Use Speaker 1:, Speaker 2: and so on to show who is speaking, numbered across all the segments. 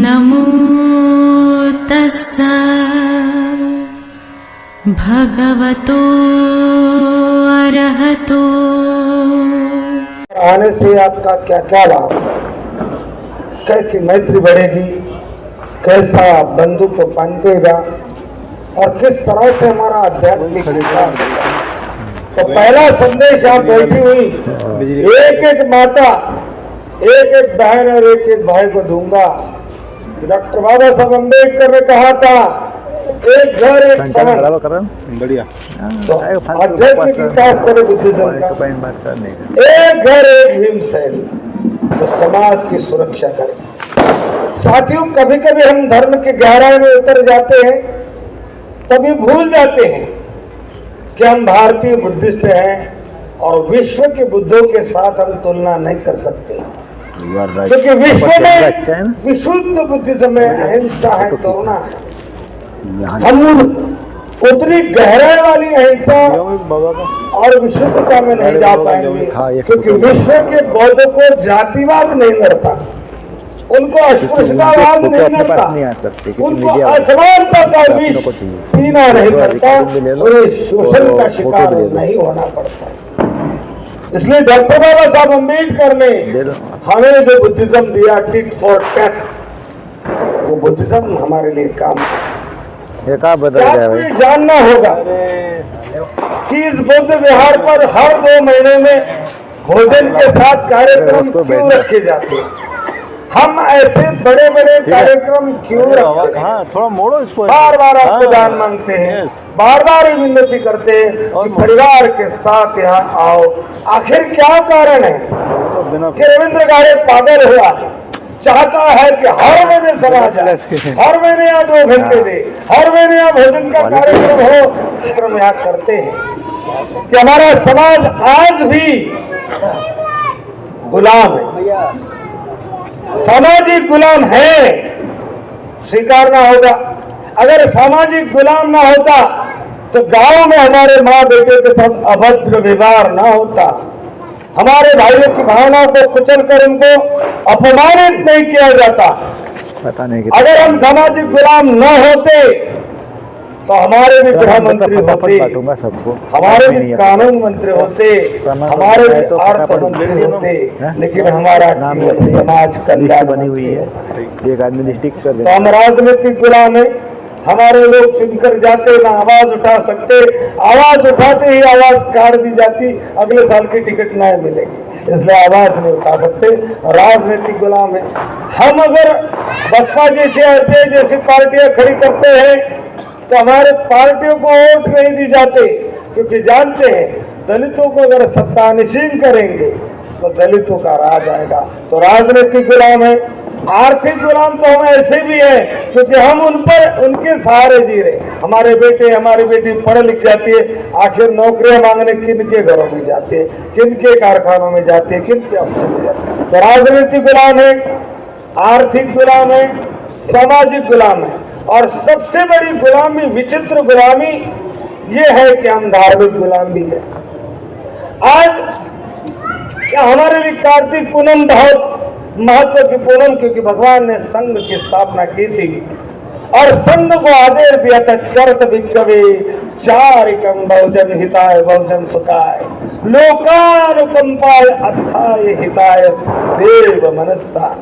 Speaker 1: नमो तस्सा भगवतो अरहतो।
Speaker 2: आने से आपका क्या क्या लाभ, कैसी मैत्री बढ़ेगी, कैसा बंधुत्व पनपेगा और किस तरह से हमारा आध्यात्मिक विकास होगा। तो पहला संदेश आप बैठी हुई एक एक माता, एक एक बहन और एक एक भाई को दूंगा। डॉक्टर बाबा साहब अम्बेडकर ने कहा था, एक घर एक समन।
Speaker 3: बढ़िया।
Speaker 2: तो आध्यात्मिक विकास करे बुद्धिज्म का। एक घर एक भीमसेन, तो समाज की सुरक्षा करे। साथियों, कभी कभी हम धर्म के गहराई में उतर जाते हैं, तभी भूल जाते हैं कि हम भारतीय बुद्धिस्ट हैं और विश्व के बुद्धों के साथ हम तुलना नहीं कर सकते, क्योंकि विश्व में विशुद्ध बुद्धिज्म में अहिंसा है, करुणा है। हम उतनी गहराई वाली अहिंसा और विशुद्धता में नहीं जा पाएंगे, क्योंकि विश्व के बौद्धों को जातिवाद नहीं लड़ता, उनको अस्पृश्यतावाद नहीं लड़ता, उनको असमानता का विष पीना नहीं पड़ता, उन्हें शोषण का शिकार नहीं होना पड़ता। इसलिए डॉक्टर बाबा साहब अम्बेडकर ने हमें जो बुद्धिज्म दिया, टिट फॉर टैट, वो बुद्धिज्म हमारे लिए काम है। जानना होगा कि इस बुद्ध विहार पर हर 2 महीने में भोजन के साथ कार्यक्रम क्यों रखे जाते हैं, हम ऐसे बड़े बड़े कार्यक्रम क्यों रखते हैं,
Speaker 3: थोड़ा मोड़ो इसको,
Speaker 2: बार बार आपको दान मांगते हैं, बार बार ही विनती करते हैं कि परिवार के साथ यहाँ आओ। आखिर क्या कारण है कि रविंद्र गाड़े पागल हुआ, चाहता है कि हर महीने समाज आए, हर महीने यहाँ 2 घंटे दे, हर महीने यहाँ भोजन का कार्यक्रम हो, कार्यक्रम यहाँ करते हैं कि हमारा समाज आज भी गुलाम है, सामाजिक गुलाम है, स्वीकारना होगा। अगर सामाजिक गुलाम ना होता तो गांव में हमारे माँ बेटे के साथ अभद्र व्यवहार ना होता, हमारे भाइयों की भावनाओं को कुचल कर उनको अपमानित नहीं किया जाता।
Speaker 3: पता नहीं
Speaker 2: अगर हम सामाजिक गुलाम न होते तो हमारे भी गृह मंत्री होते, हमारे भी कानून मंत्री होते, हमारे भी अर्थ मंत्री होते, लेकिन हमारा समाज कल्याण बनी हुई है। तो हम राजनीतिक गुलाम है, हमारे लोग चुनकर जाते, ना आवाज उठा सकते, आवाज उठाते ही आवाज काट दी जाती, अगले साल की टिकट नहीं मिलेगी, इसलिए आवाज नहीं उठा सकते, राजनीतिक गुलाम है। हम अगर बसपा जैसे आरपीआई जैसी पार्टियां खड़ी करते हैं तो हमारे पार्टियों को वोट नहीं दी जाते, क्योंकि जानते हैं दलितों को अगर सत्तानिशीन करेंगे तो दलितों का राज आएगा। तो राजनीतिक गुलाम है। आर्थिक गुलाम तो हम ऐसे भी हैं, क्योंकि हम उन पर उनके सहारे जी रहे। हमारे बेटे हमारी बेटी पढ़ लिख जाती है, आखिर नौकरियां मांगने किनके घरों में जाते हैं, किनके कारखानों में जाते हैं, किनके अफसर में जाते हैं। तो राजनीतिक गुलाम है, आर्थिक गुलाम है, सामाजिक गुलाम है, और सबसे बड़ी गुलामी, विचित्र गुलामी ये है कि हम धार्मिक गुलाम भी है। आज क्या हमारे लिए कार्तिक पूनम बहुत महत्व की पूनम, क्योंकि भगवान ने संघ की स्थापना की थी और संघ को आदेश दिया था, चरत विकवे चारिकम बहुजन हिताय बहुजन सुखाय लोकानुकंपाय अर्थाय हिताय देव मनस्ता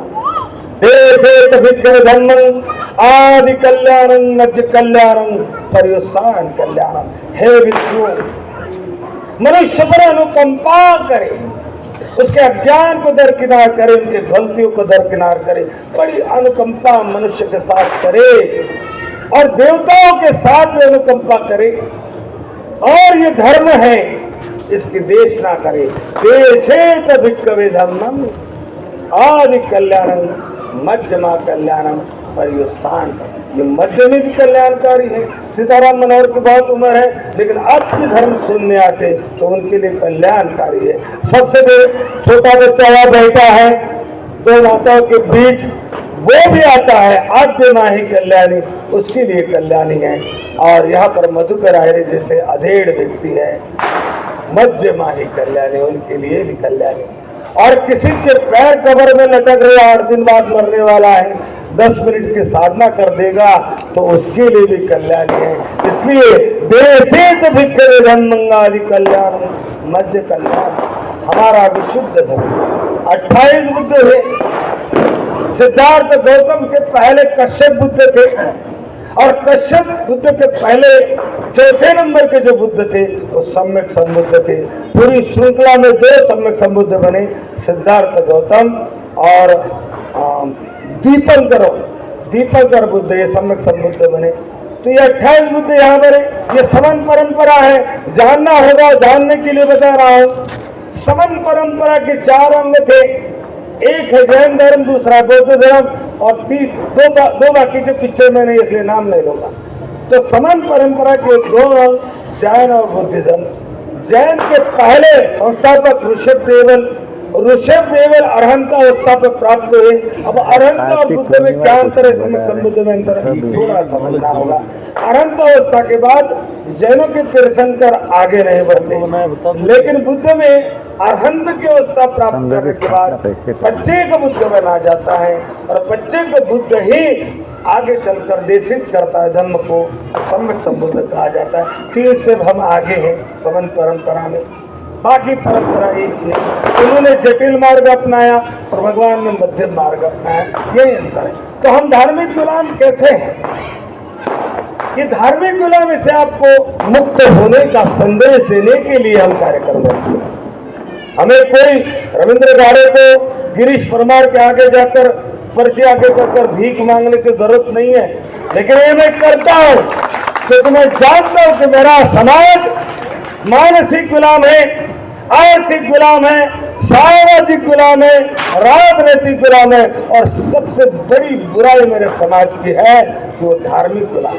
Speaker 2: धर्मं आदि कल्याणं नज कल्याणं पर्युत्सान कल्याणं। हे विष्णु, मनुष्य पर अनुकंपा करे, उसके अज्ञान को दरकिनार करे, उनके गलतियों को दरकिनार करे, बड़ी अनुकंपा मनुष्य के साथ करे और देवताओं के साथ में अनुकंपा करे। और ये धर्म है, इसकी देशना करे। देशेत भिक्खवे धर्मं आदि कल्याणं मध्यमा कल्याणम पर्युत्थान। ये मध्य में भी कल्याणकारी है। सीताराम मनोहर की बहुत उम्र है, लेकिन अब भी धर्म सुनने आते तो उनके लिए कल्याणकारी है। सबसे छोटा बच्चा वहाँ बैठा है 2 माताओं के बीच, वो भी आता है, आद्य माही कल्याणी, उसके लिए कल्याणी है। और यहाँ पर मधुकर आयरे जैसे अधेड़ व्यक्ति है, मध्य माही कल्याणी, उनके लिए भी कल्याणी। और किसी के पैर कब्र में लटक रहे 8 दिन बाद मरने वाला है, 10 मिनट की साधना कर देगा तो उसके लिए भी कल्याण है। इसलिए देशेत भिक्खवे धम्मंगादि कल्याण मध्य कल्याण हमारा विशुद्ध धर्म। 28 बुद्ध है। सिद्धार्थ गौतम के पहले कश्यप बुद्ध थे और कश्यप बुद्ध के पहले चौथे नंबर के जो बुद्ध थे वो सम्यक संबुद्ध थे। पूरी श्रृंखला में 2 सम्यक संबुद्ध बने, सिद्धार्थ गौतम और दीपंकर बुद्ध, ये सम्यक संबुद्ध बने। तो ये 28 बुद्ध यहाँ पर है। ये समन परंपरा है, जानना होगा, जानने के लिए बता रहा हूँ। समन परंपरा के 4 अंग थे, एक है जैन धर्म, दूसरा बौद्ध धर्म और दो बाकी के पीछे मैंने इसलिए नाम नहीं लूंगा। तो समन परंपरा के 2 अंग जैन और बुद्धिज्म। जैन के पहले संस्थापक ऋषभ देवल अरहंत अवस्था पर प्राप्त हुए। अब अरहंत और बुद्ध में क्या अंतर है, बुद्ध में अंतर है, थोड़ा समझना होगा। अरहंत अवस्था के बाद जैनों के तीर्थंकर आगे नहीं बढ़ते, लेकिन बुद्ध में अरहंत की अवस्था प्राप्त करने के बाद प्रत्येक बुद्ध बना जाता है और प्रत्येक बुद्ध ही आगे चलकर देशित करता है धर्म को, सम्यक संबुद्ध कहा जाता है। 3 स्टेप हम आगे हैं समन परंपरा में, बाकी परंपरा एक है। उन्होंने जटिल मार्ग अपनाया और भगवान ने मध्यम मार्ग अपनाया, यही अंतर है। तो हम धार्मिक गुलाम कैसे हैं? ये धार्मिक गुलामी से आपको मुक्त होने का संदेश देने के लिए हम कार्यक्रम करते हैं। हमें कोई रविंद्र गाड़े को, गिरीश परमार के आगे जाकर पर्चे आगे कर भीख मांगने की जरूरत नहीं है, लेकिन ये मैं करता हूं क्योंकि मैं जानता हूं कि मेरा समाज मानसिक गुलाम है, आर्थिक गुलाम है, सामाजिक गुलाम है, राजनीतिक गुलाम है और सबसे बड़ी बुराई मेरे समाज की है कि वो धार्मिक गुलाम।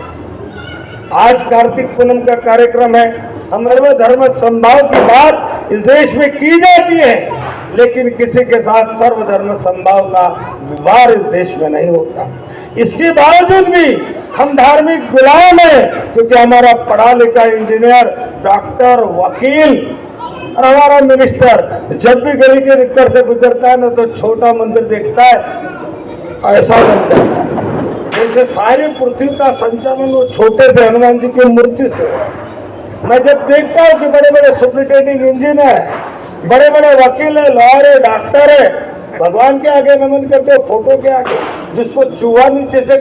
Speaker 2: आज कार्तिक पूनम का कार्यक्रम है, हम सर्वधर्म संभाव की बात इस देश में की जाती है, लेकिन किसी के साथ सर्वधर्म संभाव का विवाद इस देश में नहीं होता। इसके बावजूद भी हम धार्मिक गुलाम हैं, क्योंकि हमारा पढ़ा लिखा इंजीनियर, डॉक्टर, वकील और हमारा मिनिस्टर जब भी गली के निक्कर से गुजरता है ना तो छोटा मंदिर देखता है, ऐसा बनता है जैसे सारी पृथ्वी का संचालन वो छोटे से हनुमान जी की मूर्ति से। मैं जब देखता हूँ कि बड़े बड़े सुपरिटेंडिंग इंजीनियर, बड़े बड़े वकील है, लॉयर है, डॉक्टर है, भगवान के आगे नमन करते, फोटो के आगे, जिसको चूहा नीचे से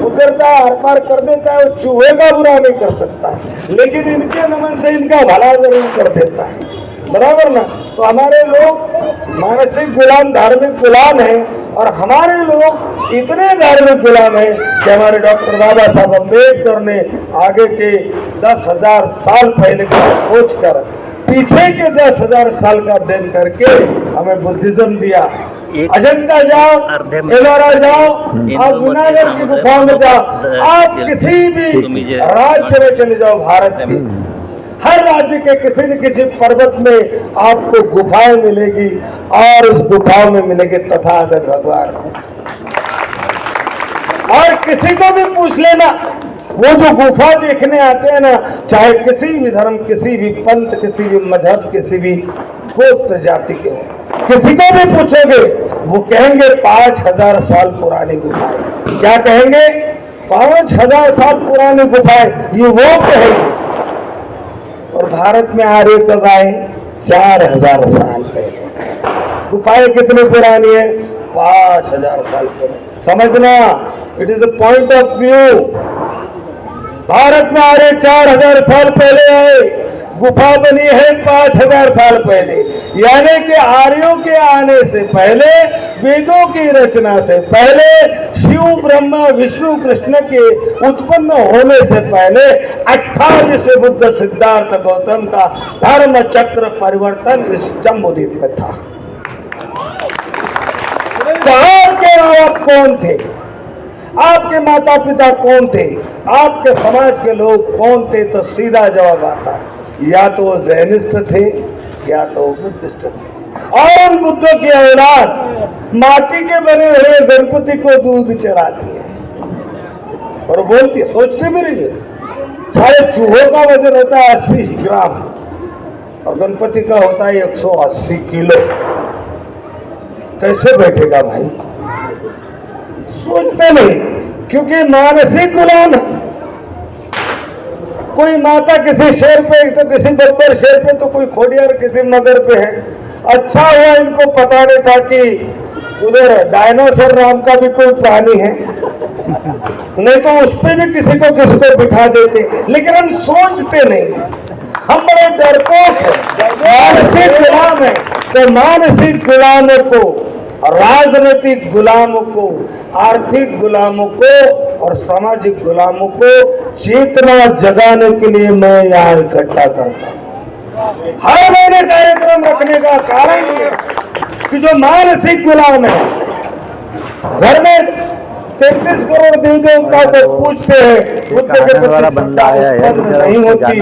Speaker 2: उतरता है, हर पार कर देता है, वो चूहे का बुरा नहीं कर सकता, लेकिन इनके नमन से इनका भला जरूर कर देता है, बराबर ना। तो हमारे लोग मानसिक गुलाम, धार्मिक गुलाम हैं और हमारे लोग इतने धार्मिक गुलाम हैं कि हमारे डॉक्टर बाबा साहब अम्बेडकर ने आगे के 10,000 साल पहले का सोच कर पीछे के 10,000 साल का अध्ययन करके हमें बुद्धिज्म दिया। अजंता जाओ, एलोरा जाओ, आप गुनागर की गुफा में जाओ, आप किसी भी राज्य में चले जाओ, भारत के हर राज्य के किसी न किसी पर्वत में आपको गुफाएं मिलेगी और उस गुफाओं में मिलेंगे तथागत भगवान। और किसी को भी पूछ लेना, वो जो गुफा देखने आते हैं ना, चाहे किसी भी धर्म, किसी भी पंथ, किसी भी मजहब, किसी भी गोत्र जाति के हो, किसी को भी पूछोगे वो कहेंगे 5,000 साल पुरानी गुफाएं। क्या कहेंगे? 5,000 साल पुरानी गुफाएं, ये वो कहेंगे। और भारत में आर्य कब आए? 4,000 साल पहले। गुफाएं कितनी पुरानी है? 5,000 साल पहले। समझना, it is a point of view. Bharat में आर्य 4,000 साल पहले आए, गुफा बनी है 5,000 साल पहले, यानी कि आर्यों के आने से पहले, वेदों की रचना से पहले, शिव ब्रह्मा विष्णु कृष्ण के उत्पन्न होने से पहले 28 बुद्ध सिद्धार्थ गौतम का धर्म चक्र परिवर्तन इस जम्बूद्वीप में था। तो आपके आप कौन थे? आपके माता पिता कौन थे? आपके समाज के लोग कौन थे? तो सीधा जवाब आता है, या तो वो जैनिस्ट थे या तो वो बुद्धिस्ट थे। और उन बुद्धों की औलाद माटी के बने हुए गणपति को दूध चढ़ाती है और बोलती है, सोचते भी नहीं है, सारे चूहों का वजन होता है 80 ग्राम और गणपति का होता है 180 किलो। कैसे बैठेगा भाई? सोचते नहीं, क्योंकि मानसिक गुलाम है। कोई माता किसी शेर पे, तो किसी बब्बर शेर पे, तो कोई खोडियार किसी मगर पे है। अच्छा हुआ इनको पता नहीं था कि उधर डायनासोर नाम का भी कोई प्राणी है, नहीं तो उस पे भी किसी को बिठा देते। लेकिन हम सोचते नहीं, हम बड़े डरपोक हैं, मानसिक गुलाम है। तो मानसिक गुलामों को, राजनीतिक गुलामों को, आर्थिक गुलामों को और सामाजिक गुलामों को चेतना जगाने के लिए मैं यहाँ इकट्ठा करता हूँ। हर महीने कार्यक्रम रखने का कारण ये कि जो मानसिक गुलाम है, घर में 33 करोड़ देवी देवता को पूछते हैं, बुद्ध के प्रति श्रद्धा उत्पन्न नहीं होती।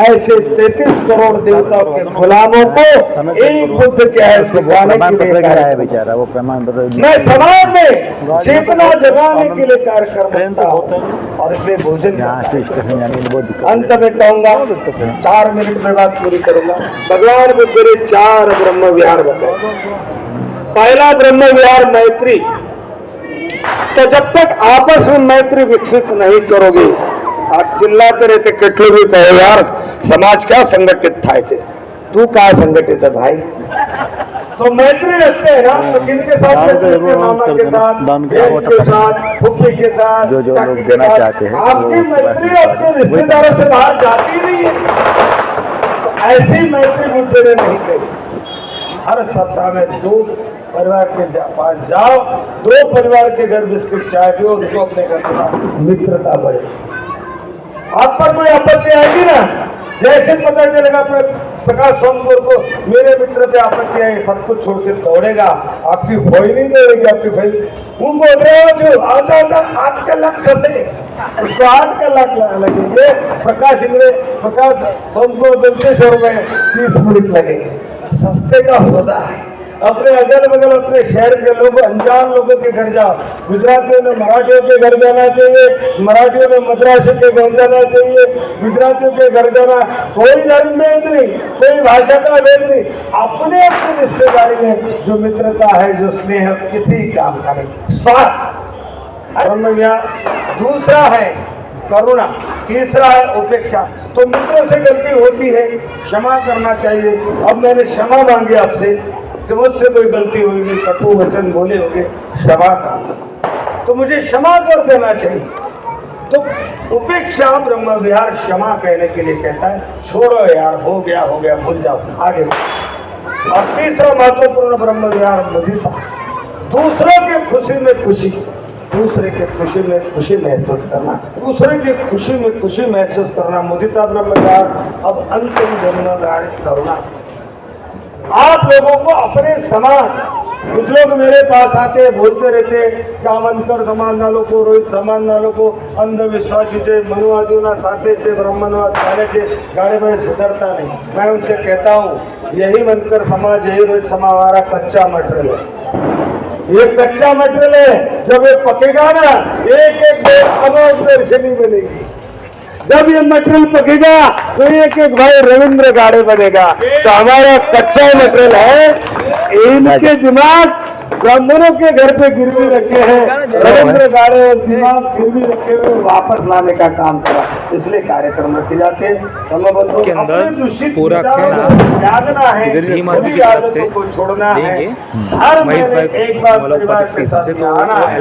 Speaker 2: ऐसे 33 करोड़ देवताओं के गुलामों को एक बुद्ध के है दिखाने के लिए
Speaker 3: बेचारा वो प्रमाण
Speaker 2: मैं समाज में चेतना जगाने के लिए कार्यक्रम करता हूँ और इसलिए भोजन अंत में कहूंगा, 4 मिनट में बात पूरी करूंगा। भगवान बुद्ध ने 4 ब्रह्म विहार बताए। पहला ब्रह्म विहार मैत्री। तो जब तक आपस में मैत्री विकसित नहीं करोगे, आप चिल्लाते रहते, कितने भी कहो यार समाज क्या संगठित था थे, तू क्या संगठित है भाई? तो मैत्री रखते हैं ना, तो किनके साथ? मामा के साथ, बहन के साथ, फुप्पी के साथ,
Speaker 3: जो लोग देना चाहते हैं।
Speaker 2: आपकी मैत्री आपके रिश्तेदारों से बाहर जाती नहीं है। तो ऐसी मैत्री बुद्ध ने नहीं करी। हर सप्ताह में 2 परिवार के पास जाओ, 2 परिवार के घर बिस्किट चाय पियो, उनको अपने घर में मित्रता बढ़े। आप पर कोई आपत्ति आएगी ना, जैसे पता चलेगा प्रकाश सोमपुर को मेरे मित्र पे आपत्ति आई, सब कुछ छोड़ के दौड़ेगा, आपकी भोई नहीं दौड़ेगी, आपकी भाई उनको जो आता 8 कलाक फंसे, उसको 8 कलाक लगेंगे। प्रकाश सोमपुर दंतेश्वर में 30 मिनट लगेंगे। सस्ते का होता है। अपने अगल बगल अपने शहर के लोग, अनजान लोगों के घर जाओ। गुजरातियों ने मराठियों के घर जाना चाहिए, मराठियों ने मद्रासी के घर जाना चाहिए, गुजरातियों के घर जाना। कोई धर्म भेद नहीं, कोई भाषा का भेद नहीं, अपने अपनी रिश्तेदारी में जो मित्रता है, जो स्नेह, किसी काम का नहीं। साथ ब्रह्म विहार। दूसरा है करुणा, तीसरा है उपेक्षा। तो मित्रों से गलती होती है, क्षमा करना चाहिए। अब मैंने क्षमा मांगी आपसे कि मुझसे कोई गलती होगी, कटु वचन बोले होंगे, क्षमा करना, तो मुझे क्षमा कर देना चाहिए। तो उपेक्षा ब्रह्म विहार क्षमा कहने के लिए कहता है, छोड़ो यार, हो गया भूल जाओ, आगे। और तीसरा महत्वपूर्ण ब्रह्म विहार मुदिता। दूसरों की खुशी में खुशी, दूसरे के खुशी में खुशी महसूस करना, दूसरे की खुशी में खुशी महसूस करना, मुदिता ब्रह्म विहार। अब अंतिम ब्रह्म विहार करुणा। आप लोगों को अपने समाज, कुछ लोग मेरे पास आते बोलते रहते कि आमंत्रण समाज नालों को, रोहित समाज नालों को अंधविश्वासी थे, मनुवादियों ना साथे थे, ब्राह्मणवाद गाने थे, गाने में सुधरता नहीं। मैं उनसे कहता हूँ, यही मनकर समाज, यही रोहित समाज हमारा कच्चा मटेरियल है। ये कच्चा मटेरियल है, जब ये पकेगा ना, एक अमोघ दर्शनी बनेगी। जब ये मटेरियल पकेगा तो एक भाई रविंद्र गाड़े बनेगा। तो हमारा कच्चा मटेरियल है, इनके दिमाग ब्राह्मणों के घर पे गिरवी रखे हैं, रविंद्र गाड़े और दिमाग गिरवी रखे हुए वापस लाने का काम करा। इसलिए कार्यक्रम रखे जाते हैं। अपने दूषित
Speaker 1: पूरा
Speaker 2: त्यागना है, आदतों को छोड़ना है। हर महीने एक बार परिवार के साथ आना है।